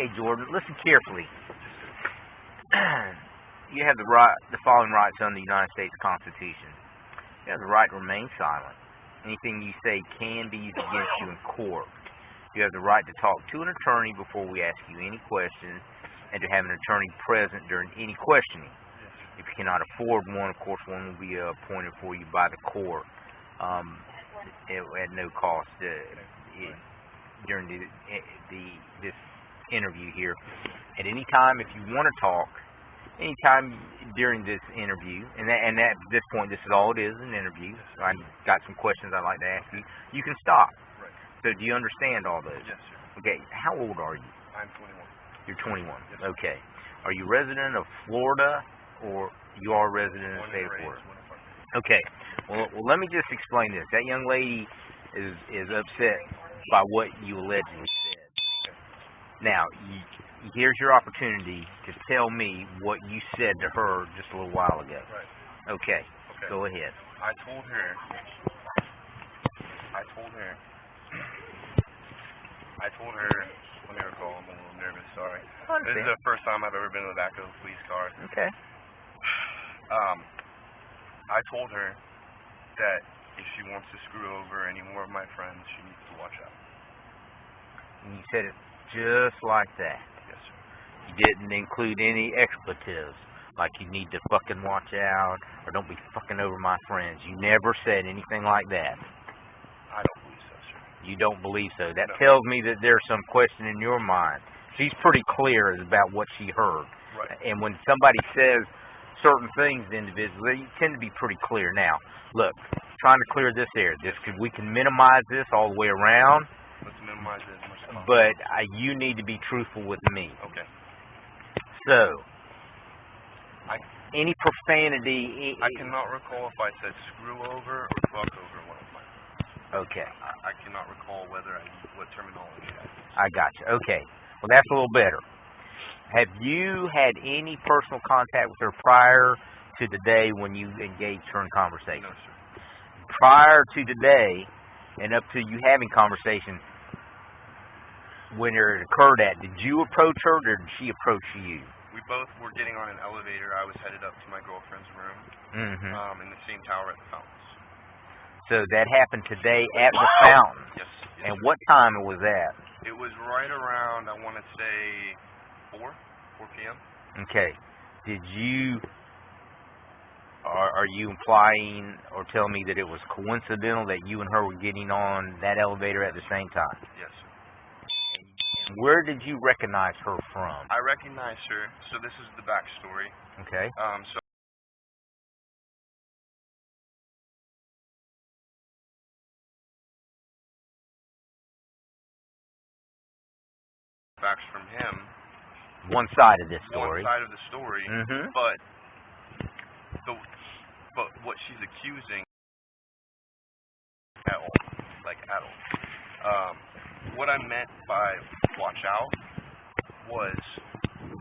Okay, Jordan, listen carefully. You have the following rights under the United States Constitution. You have the right to remain silent. Anything you say can be used against you in court. You have the right to talk to an attorney before we ask you any questions, and to have an attorney present during any questioning. If you cannot afford one, of course, one will be appointed for you by the court at no cost during this interview here. At any time, if you want to talk, anytime during this interview, and at this point, this is all it is, an interview. So I've got some questions I'd like to ask you. You can stop. Right. So do you understand all those? Yes, sir. Okay. How old are you? I'm 21. You're 21. Yes, sir. Okay. Are you resident of Florida, or you are a resident of the state of Florida? Okay. Well, let me just explain this. That young lady is upset by what you allegedly said. Now, here's your opportunity to tell me what you said to her just a little while ago. Right. Okay. Go ahead. I told her, let me recall, I'm a little nervous, sorry. This is the first time I've ever been in the back of a police car. Okay. I told her that if she wants to screw over any more of my friends, she needs to watch out. And you said it just like that. Yes, sir. You didn't include any expletives, like you need to fucking watch out, or don't be fucking over my friends. You never said anything like that. I don't believe so, sir. You don't believe so. That No. tells me that there's some question in your mind. She's pretty clear about what she heard. Right. And when somebody says certain things individually, you tend to be pretty clear. Now, look, trying to clear this air. We can minimize this all the way around. Let's minimize it as much as possible. But you need to be truthful with me. Okay. So, any profanity... I cannot recall if I said screw over or fuck over one of my friends. Okay. I cannot recall what terminology I used. I got you. Okay. Well, that's a little better. Have you had any personal contact with her prior to the day when you engaged her in conversation? No, sir. Prior to today and up to you having conversation, when it occurred did you approach her or did she approach you? We both were getting on an elevator. I was headed up to my girlfriend's room in the same tower at the fountains. So that happened today at the fountains? Yes. And what time was that? It was right around, I want to say, 4 p.m. Okay. Are you implying or telling me that it was coincidental that you and her were getting on that elevator at the same time? Yes, sir. And where did you recognize her from? I recognize her. So this is the backstory. Okay. So facts from him. One side of this story. One side of the story. But what she's accusing at all. What I meant by watch out was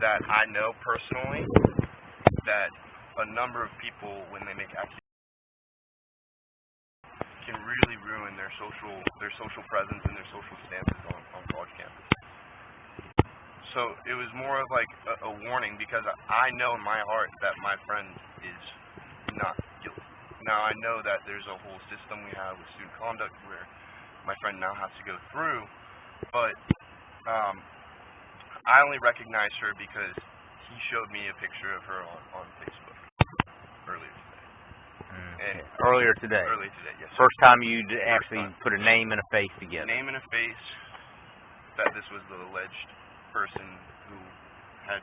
that I know personally that a number of people, when they make accusations, can really ruin their social presence and their social stances on college campus. So it was more of like a warning, because I know in my heart that my friend is not guilty. Now I know that there's a whole system we have with student conduct where my friend now has to go through, but I only recognize her because he showed me a picture of her on Facebook earlier today. Earlier today? Earlier today, yes. First time you actually put a name and a face together? Name and a face, that this was the alleged person who had,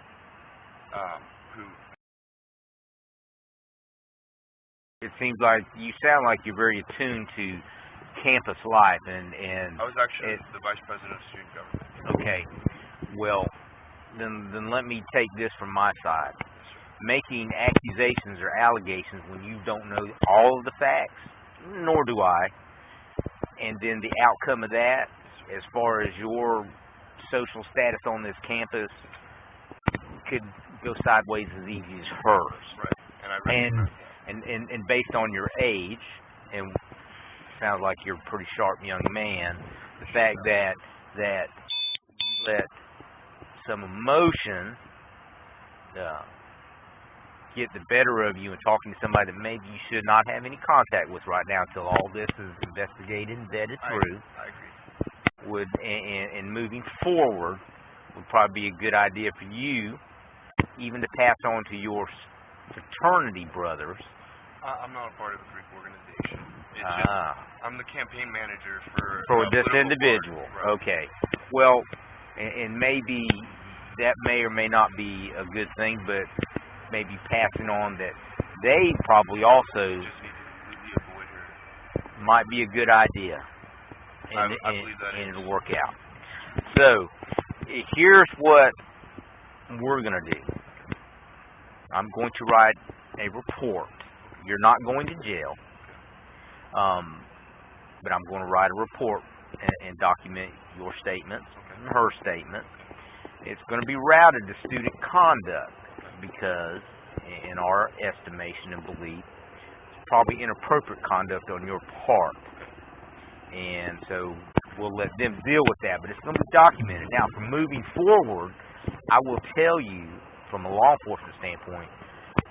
It seems like you sound like you're very attuned to campus life, and I was actually the vice president of student government. Okay, well, then let me take this from my side. Making accusations or allegations when you don't know all of the facts, nor do I, and then the outcome of that, as far as your social status on this campus, could go sideways as easy as hers. Right. And I recognize that. And based on your age, and sounds like you're a pretty sharp young man, the fact that you let some emotion get the better of you and talking to somebody that maybe you should not have any contact with right now until all this is investigated and vetted through. I agree. And moving forward would probably be a good idea for you, even to pass on to your fraternity brothers. I'm not a part of the Greek organization. I'm the campaign manager for this individual. Right. Okay. Well, and maybe that may or may not be a good thing, but maybe passing on that they probably also Just need to completely avoid her. might be a good idea, and I believe that and it'll work out. So here's what we're gonna do. I'm going to write a report. You're not going to jail, but I'm going to write a report and document your statements and her statements. It's going to be routed to student conduct because, in our estimation and belief, it's probably inappropriate conduct on your part. And so we'll let them deal with that, but it's going to be documented. Now, from moving forward, I will tell you, from a law enforcement standpoint,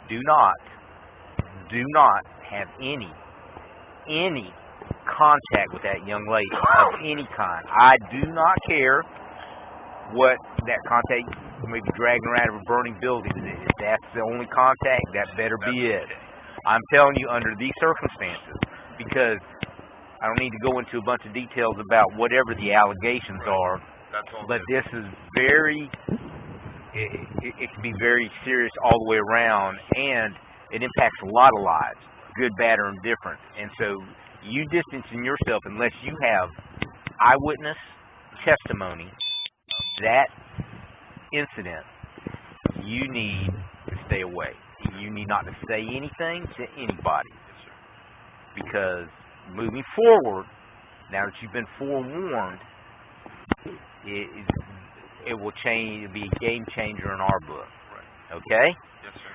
do not have any contact with that young lady of any kind. I do not care what that contact, maybe dragging her out of a burning building. If that's the only contact, that better be it. I'm telling you, under these circumstances, because I don't need to go into a bunch of details about whatever the allegations are, but this is very, it can be very serious all the way around, and it impacts a lot of lives, good, bad, or indifferent. And so you distancing yourself unless you have eyewitness testimony of that incident, you need to stay away. You need not to say anything to anybody, because moving forward, now that you've been forewarned, it will change. It'll be a game changer in our book. Right. Okay? Yes, sir.